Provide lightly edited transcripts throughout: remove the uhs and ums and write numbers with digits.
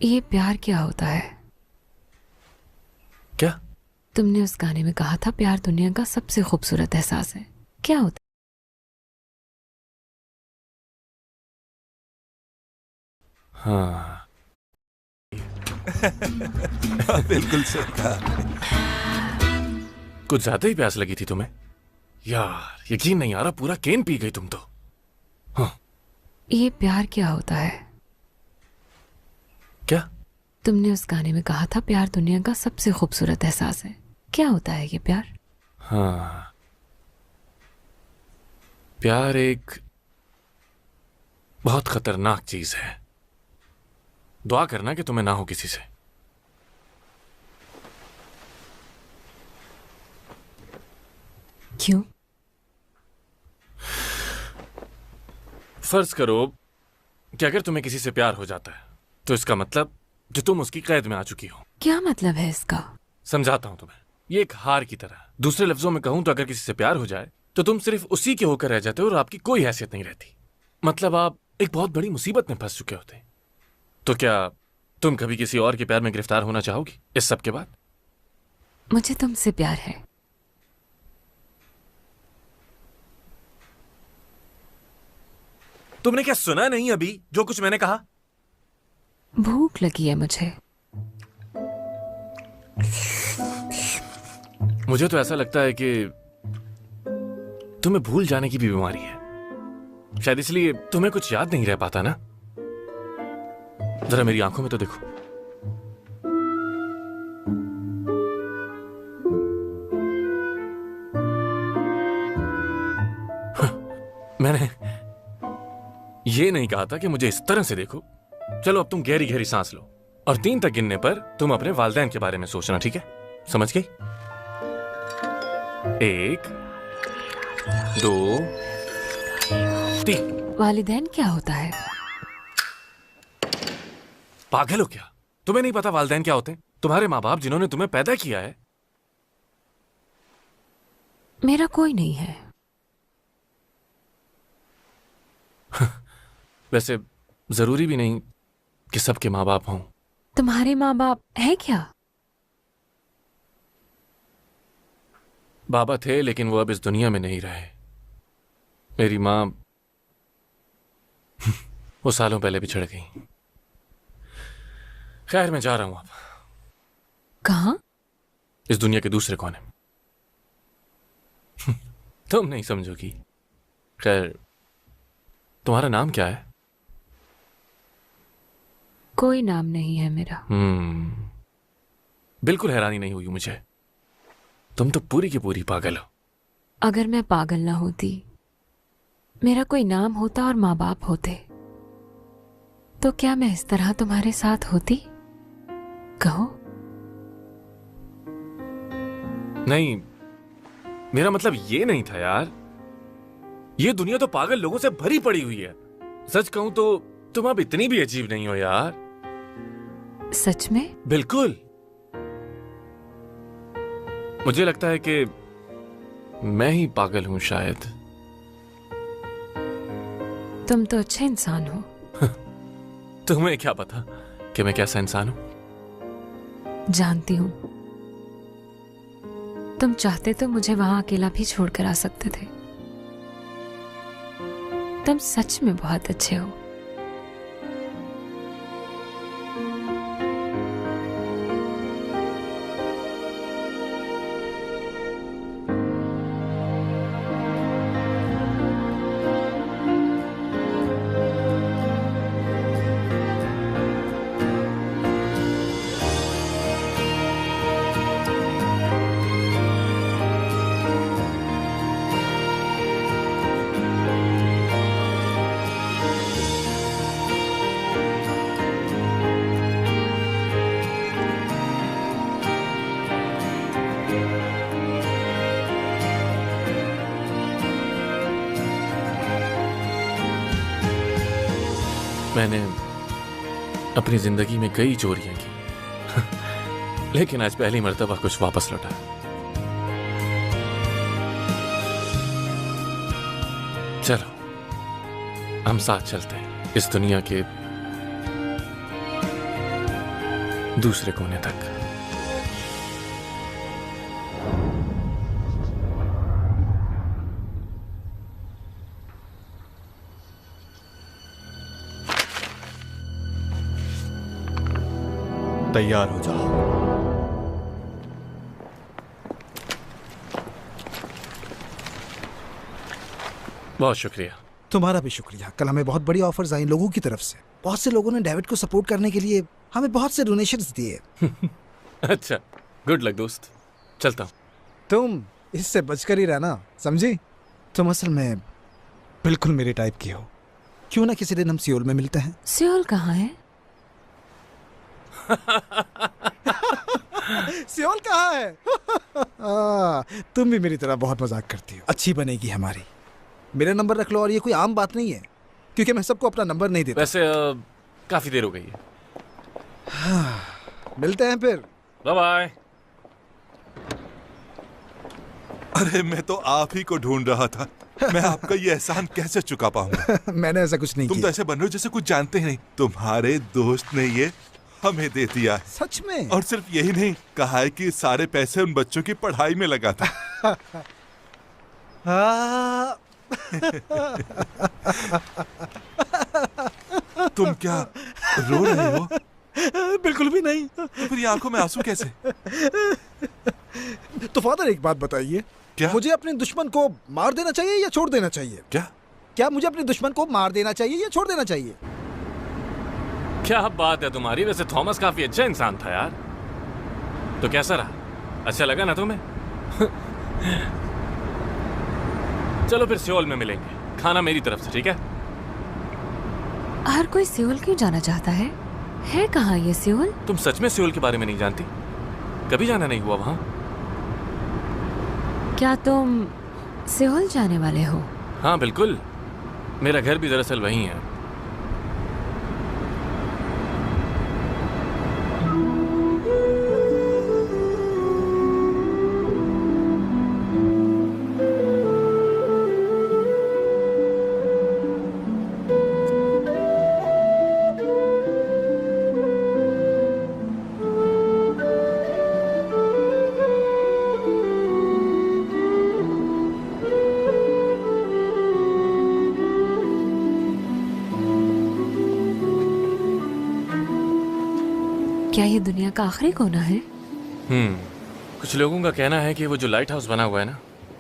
ये प्यार क्या होता है? क्या? तुमने उस गाने में कहा था प्यार दुनिया का सबसे खूबसूरत एहसास है। क्या होता हाँ। बिल्कुल सही कहा आपने। कुछ ज्यादा ही प्यास लगी थी तुम्हें यार, यकीन नहीं आ रहा, पूरा केन पी गई तुम तो। हाँ। है? ये प्यार क्या होता है? क्या? तुमने उस गाने में कहा था प्यार दुनिया का सबसे खूबसूरत एहसास है। क्या होता है ये प्यार? हाँ, प्यार एक बहुत खतरनाक चीज है। दुआ करना कि तुम्हें ना हो किसी से। क्यों? फर्ज करो कि अगर तुम्हें किसी से प्यार हो जाता है तो इसका मतलब कि तुम उसकी कैद में आ चुकी हो। क्या मतलब है इसका? समझाता हूं तुम्हें, ये एक हार की तरह। दूसरे लफ्जों में कहूं तो अगर किसी से प्यार हो जाए तो तुम सिर्फ उसी के होकर रह जाते हो और आपकी कोई हैसियत नहीं रहती। मतलब आप एक बहुत बड़ी मुसीबत में फंस चुके होते। तो क्या तुम कभी किसी और के प्यार में गिरफ्तार होना चाहोगी इस सब के बाद? मुझे तुमसे प्यार है। तुमने क्या सुना नहीं अभी जो कुछ मैंने कहा? भूख लगी है मुझे। मुझे तो ऐसा लगता है कि तुम्हें भूल जाने की भी बीमारी है। शायद इसलिए तुम्हें कुछ याद नहीं रह पाता ना। जरा मेरी आंखों में तो देखो। मैंने ये नहीं कहा था कि मुझे इस तरह से देखो। चलो अब तुम गहरी गहरी सांस लो और 3 तक गिनने पर तुम अपने वालिदैन के बारे में सोचना, ठीक है? समझ गई? 1 2 3। वालिदैन क्या होता है? पागल हो क्या? तुम्हें नहीं पता वालिदैन क्या होते हैं? तुम्हारे माँ बाप जिन्होंने तुम्हें पैदा किया है। मेरा कोई नहीं है। वैसे जरूरी भी नहीं कि सबके माँ बाप हों। तुम्हारे माँ बाप है क्या? बाबा थे लेकिन वो अब इस दुनिया में नहीं रहे। मेरी माँ वो सालों पहले बिछड़ गई। खैर, मैं जा रहा हूं अब, कहाँ? इस दुनिया के दूसरे कोने में। तुम नहीं समझोगी। खैर, तुम्हारा नाम क्या है? कोई नाम नहीं है मेरा। बिल्कुल हैरानी नहीं हुई मुझे। तुम तो पूरी की पूरी पागल हो। अगर मैं पागल ना होती, मेरा कोई नाम होता और माँ बाप होते, तो क्या मैं इस तरह तुम्हारे साथ होती? कहो। नहीं, मेरा मतलब ये नहीं था यार। ये दुनिया तो पागल लोगों से भरी पड़ी हुई है। सच कहूं तो तुम अब इतनी भी अजीब नहीं हो यार। सच में? बिल्कुल। मुझे लगता है कि मैं ही पागल हूं शायद। तुम तो अच्छे इंसान हो। तुम्हें क्या पता कि मैं कैसा इंसान हूं? जानती हूं। तुम चाहते तो मुझे वहां अकेला भी छोड़कर आ सकते थे। तुम सच में बहुत अच्छे हो। मैंने अपनी जिंदगी में कई चोरियां की लेकिन आज पहली मर्तबा कुछ वापस लौटा। चलो हम साथ चलते हैं इस दुनिया के दूसरे कोने तक। तैयार हो जाओ। बहुत शुक्रिया। तुम्हारा भी शुक्रिया। कल हमें बहुत बड़ी ऑफर्स आई लोगों की तरफ से। बहुत से लोगों ने डेविड को सपोर्ट करने के लिए हमें बहुत से डोनेशंस दिए। अच्छा, गुड लक दोस्त। चलता हूँ। तुम इससे बचकर ही रहना, समझी? तुम असल में बिल्कुल मेरे टाइप की हो। क्यों ना किसी दिन हम सियोल में मिलते हैं। सियोल कहाँ है? सियोल कहाँ है? तुम भी मेरी तरह बहुत मजाक करती हो। अच्छी बनेगी हमारी। मेरा नंबर रख लो। और ये कोई आम बात नहीं है, क्योंकि मैं सबको अपना नंबर नहीं देता। वैसे काफी देर हो गई है। मिलते हैं फिर। Bye bye. अरे मैं तो आप ही को ढूंढ रहा था। मैं आपका ये एहसान कैसे चुका पाऊंगा? मैंने ऐसा कुछ नहीं तुम किया। तो ऐसे बन रहे हो जैसे कुछ जानते ही नहीं। तुम्हारे दोस्त ने ये हमें दे दिया है। सच में? और सिर्फ यही नहीं, कहा है कि सारे पैसे उन बच्चों की पढ़ाई में लगा था। तुम क्या रो रहे हो? बिल्कुल भी नहीं। तो फिर ये आंखों में आंसू कैसे? तो फादर एक बात बताइए, क्या? मुझे अपने दुश्मन को मार देना चाहिए या छोड़ देना चाहिए? क्या मुझे अपने दुश्मन को मार देना चाहिए या छोड़ देना चाहिए? क्या बात है तुम्हारी। वैसे थॉमस काफी अच्छा इंसान था यार। तो कैसा रहा? अच्छा लगा ना तुम्हें? चलो फिर सियोल में मिलेंगे। खाना मेरी तरफ से, ठीक है? हर कोई सियोल क्यों जाना चाहता है? है कहाँ ये सियोल? तुम सच में सियोल के बारे में नहीं जानती? कभी जाना नहीं हुआ वहां? क्या तुम सियोल जाने वाले हो? हाँ बिल्कुल। मेरा घर भी दरअसल वहीं है। क्या ये दुनिया का आखिरी कोना है? कुछ लोगों का कहना है कि वो जो लाइट हाउस बना हुआ है ना,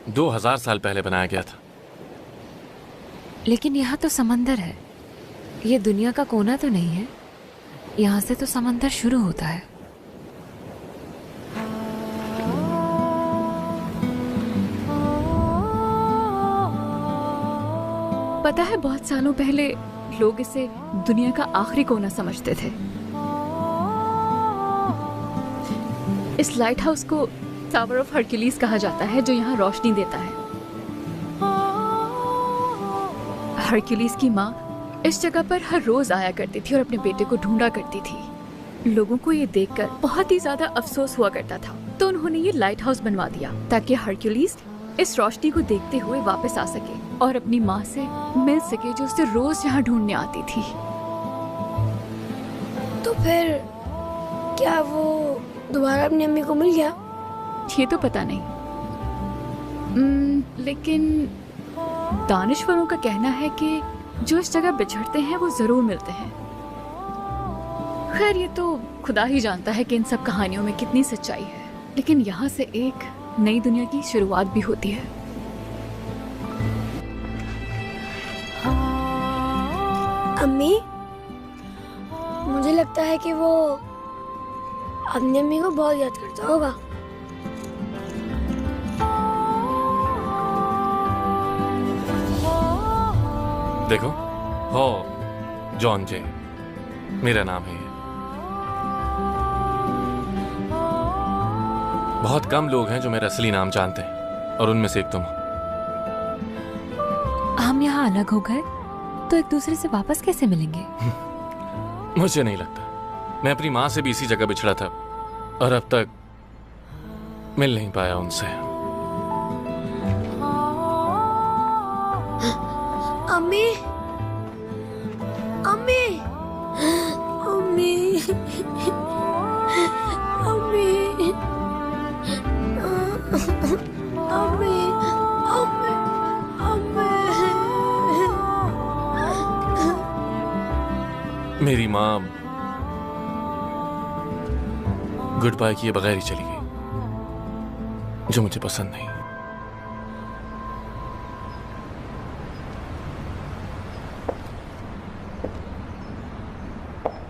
2000 साल पहले बनाया गया था। लेकिन यहाँ तो समंदर है। ये दुनिया का कोना तो नहीं है। यहाँ से तो समंदर शुरू होता है। पता है, बहुत सालों पहले लोग इसे दुनिया का आखिरी कोना समझते थे। इस लाइट हाउस को टावर ऑफ हरक्यूलिस कहा जाता है, जो यहाँ रोशनी देता है। हरक्यूलिस की माँ इस जगह पर हर रोज आया करती थी और अपने बेटे को ढूंढा करती थी। लोगों को ये देखकर बहुत ही ज्यादा अफसोस हुआ करता था, तो उन्होंने ये लाइट हाउस बनवा दिया ताकि हरक्यूलिस इस रोशनी को देखते हुए वापस आ सके और अपनी माँ से मिल सके, जो उसे रोज यहाँ ढूंढने आती थी। तो फिर क्या वो दोबारा अपनी अम्मी को मिल गया? ये तो पता नहीं। लेकिन दानिशवरों का कहना है कि जो इस जगह बिछड़ते हैं वो जरूर मिलते हैं। खैर, ये तो खुदा ही जानता है कि इन सब कहानियों में कितनी सच्चाई है। लेकिन यहाँ से एक नई दुनिया की शुरुआत भी होती है। अम्मी, मुझे लगता है कि वो अपनी अम्मी को बहुत याद करता होगा। देखो, हो जॉन जे मेरा नाम है। बहुत कम लोग हैं जो मेरा असली नाम जानते हैं, और उनमें से एक तुम। हम यहाँ अलग हो गए तो एक दूसरे से वापस कैसे मिलेंगे? मुझे नहीं लगता। मैं अपनी माँ से भी इसी जगह बिछड़ा था और अब तक मिल नहीं पाया उनसे। अम्मी, अम्मी, अम्मी। मेरी माँ गुड बाय किए बगैर ही चली गई, जो मुझे पसंद नहीं।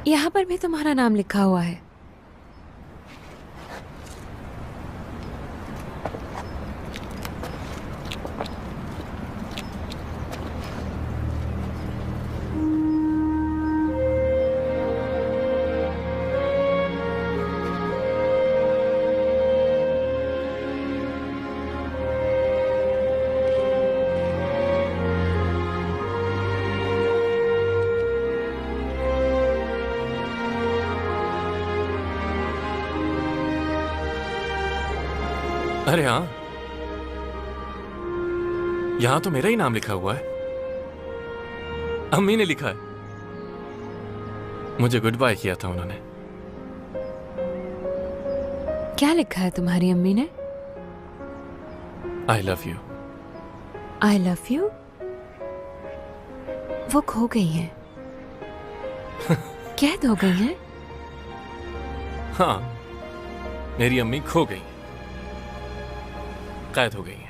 यहाँ पर भी तुम्हारा नाम लिखा हुआ है। अरे हाँ, यहां तो मेरा ही नाम लिखा हुआ है। अम्मी ने लिखा है। मुझे गुड बाय किया था उन्होंने। क्या लिखा है तुम्हारी अम्मी ने? I love you. I love you? वो खो गई हैं। कैद हो गई हैं? हाँ, मेरी अम्मी खो गई, कैद हो गई हैं।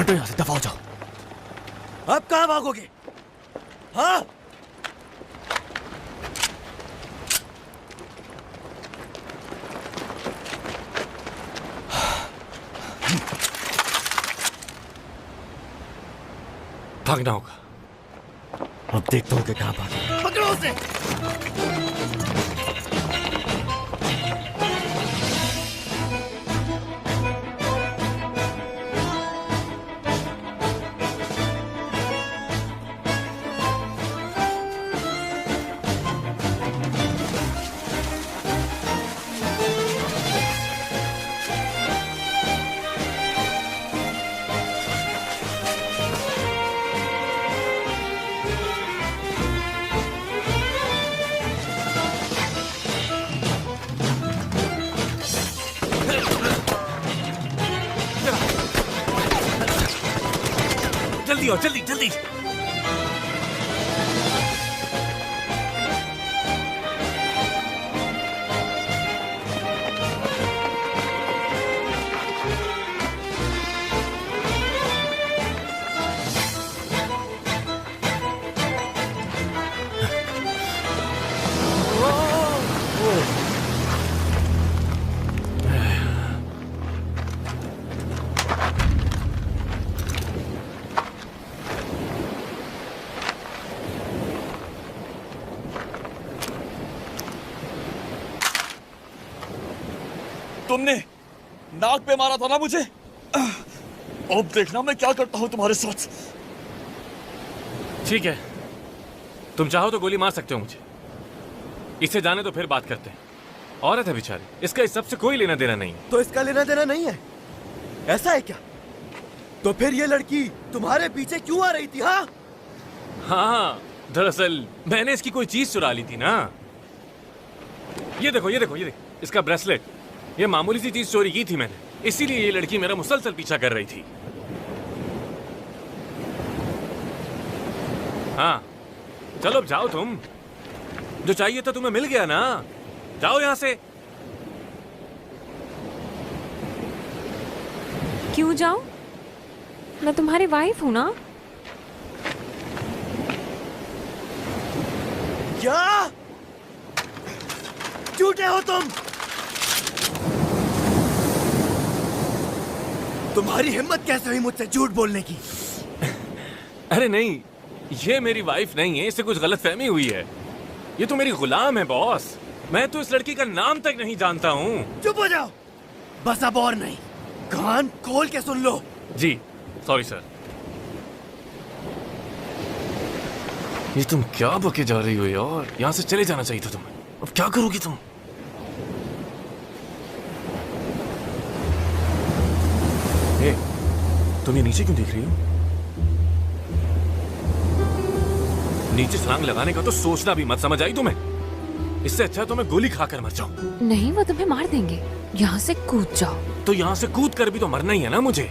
हटो यहां से, दफा हो जाओ। अब कहां भागोगे? हाँ, भागना होगा। अब देखता हूं कि कहां भागे। पकड़ो उसे। जल्दी आओ, जल्दी जल्दी। तुमने नाक पे मारा था ना मुझे। अब देखना मैं क्या करता हूं तुम्हारे साथ। ठीक है, तुम चाहो तो गोली मार सकते हो मुझे। इसे जाने तो फिर बात करते हैं। औरत है बेचारी, इसका इस सब से कोई लेना देना नहीं। तो इसका लेना देना नहीं है, ऐसा है क्या? तो फिर ये लड़की तुम्हारे पीछे क्यों आ रही थी? हाँ हाँ, दरअसल मैंने इसकी कोई चीज चुरा ली थी ना। ये देखो, ये देखो, ये देखो, इसका ब्रेसलेट। ये मामूली सी चीज चोरी की थी मैंने, इसीलिए ये लड़की मेरा मुसलसल पीछा कर रही थी। हाँ, चलो अब जाओ तुम। जो चाहिए था तुम्हें मिल गया ना, जाओ यहां से। क्यों जाऊं? मैं तुम्हारी वाइफ हूं ना। क्या झूठे हो तुम? तुम्हारी हिम्मत कैसे हुई मुझसे झूठ बोलने की? अरे नहीं, ये मेरी वाइफ नहीं है, इससे कुछ गलतफहमी हुई है। ये तो मेरी गुलाम है बॉस। मैं तो इस लड़की का नाम तक नहीं जानता हूँ। चुप हो जाओ, बस अब और नहीं। कान खोल के सुन लो। जी सॉरी सर। ये तुम क्या बके जा रही हो यार? यहाँ से चले जाना चाहिए था तुम्हें। अब क्या करोगी तुम? ए, तुम ये नीचे क्यों देख रही हो? नीचे छलांग लगाने का तो सोचना भी मत, समझ आई तुम्हें? इससे अच्छा तो मैं गोली खाकर मर जाऊं। नहीं, वो तुम्हें मार देंगे। यहाँ से कूद जाओ। तो यहाँ से कूद कर भी तो मरना ही है ना मुझे।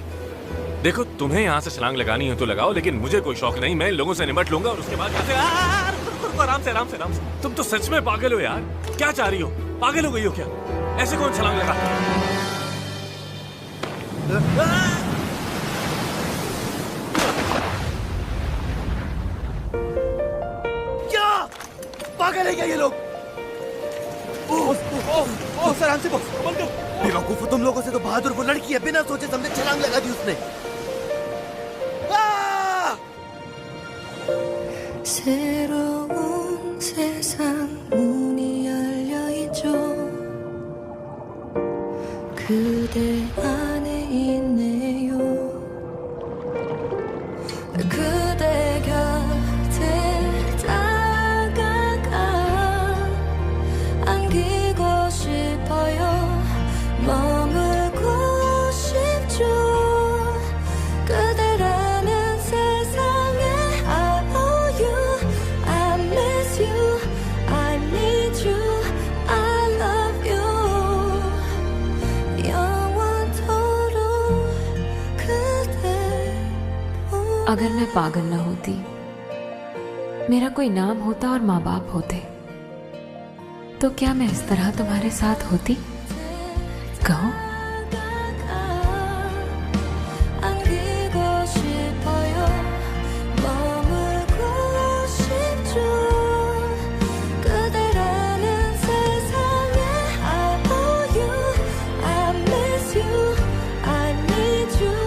देखो, तुम्हें यहाँ से छलांग लगानी है तो लगाओ, लेकिन मुझे कोई शौक नहीं। मैं इन लोगों से निपट लूंगा और उसके बाद यहाँ से आराम से आराम से आराम से। तुम तो सच में पागल हो यार। क्या चाह रही हो? पागल हो गई हो क्या? ऐसे कौन छलांग लगा? क्या पागल है क्या ये लोग? सर आराम से बॉस। बेवकूफ हो तुम लोगों से। तो बहादुर वो लड़की है, बिना सोचे समझे छलांग लगा दी उसने। 새로운 세상 문이 열려 있죠. 그대 안에 있네요. 그대 곁에 다가가 안기고 싶어요. 머물고 싶죠. 그대라는 세상에 I owe you, I miss you, I need you, I love you. 영원토록 그대 अगर मैं पागल ना होती, मेरा कोई नाम होता और माँ बाप होते, तो क्या मैं इस तरह तुम्हारे साथ होती? कहो। 안기고 싶어요. 머물고 싶죠. 그대라는 세상에 I owe you, I miss you, I need you,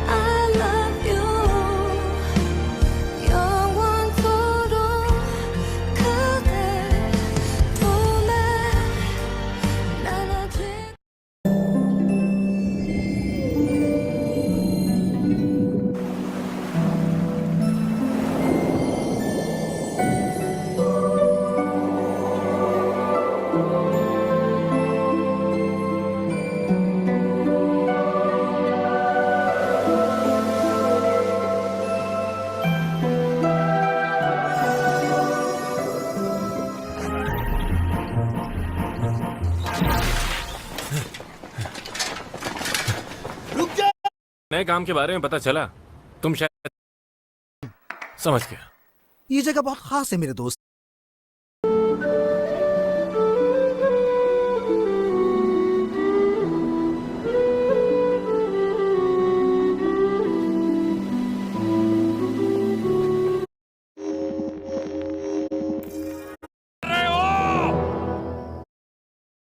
I love you. 영원토록 그대 품에 난 아직 रुक जा। नए काम के बारे में पता चला? तुम शायद समझ गया। ये जगह बहुत खास है मेरे दोस्त।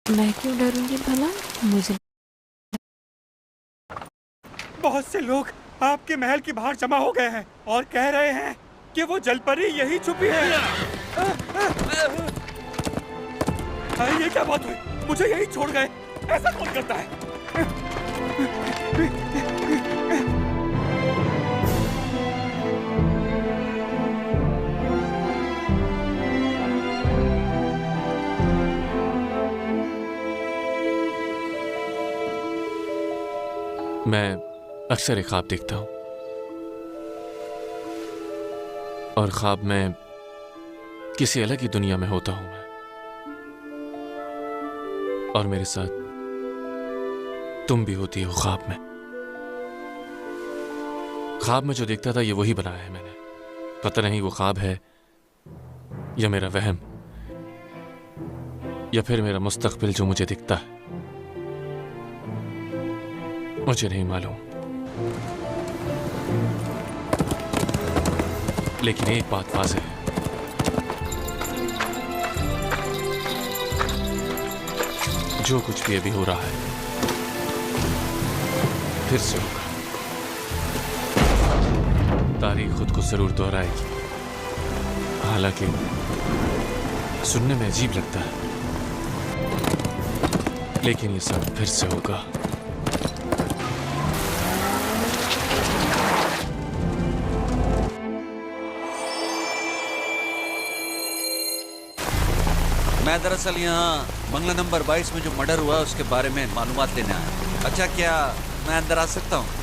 मैं क्यों डरूंगी भला? मुझे बहुत से लोग आपके महल के बाहर जमा हो गए हैं और कह रहे हैं कि वो जलपरी यही छुपी है। ये क्या बात हुई? मुझे यही छोड़ गए। ऐसा कौन करता है? मैं अक्सर एक ख्वाब देखता हूँ और ख्वाब में किसी अलग ही दुनिया में होता हूँ मैं, और मेरे साथ तुम भी होती हो ख्वाब में। ख्वाब में जो देखता था ये वही बनाया है मैंने। पता नहीं वो ख्वाब है या मेरा वहम या फिर मेरा मुस्तकबिल जो मुझे दिखता है, मुझे नहीं मालूम। लेकिन एक बात वाज़ेह है, जो कुछ भी अभी हो रहा है फिर से होगा। तारीख खुद को जरूर दोहराएगी। हालांकि सुनने में अजीब लगता है, लेकिन ये सब फिर से होगा। मैं दरअसल यहाँ बंगला नंबर 22 में जो मर्डर हुआ उसके बारे में मालूमात लेने आया। अच्छा, क्या मैं अंदर आ सकता हूँ?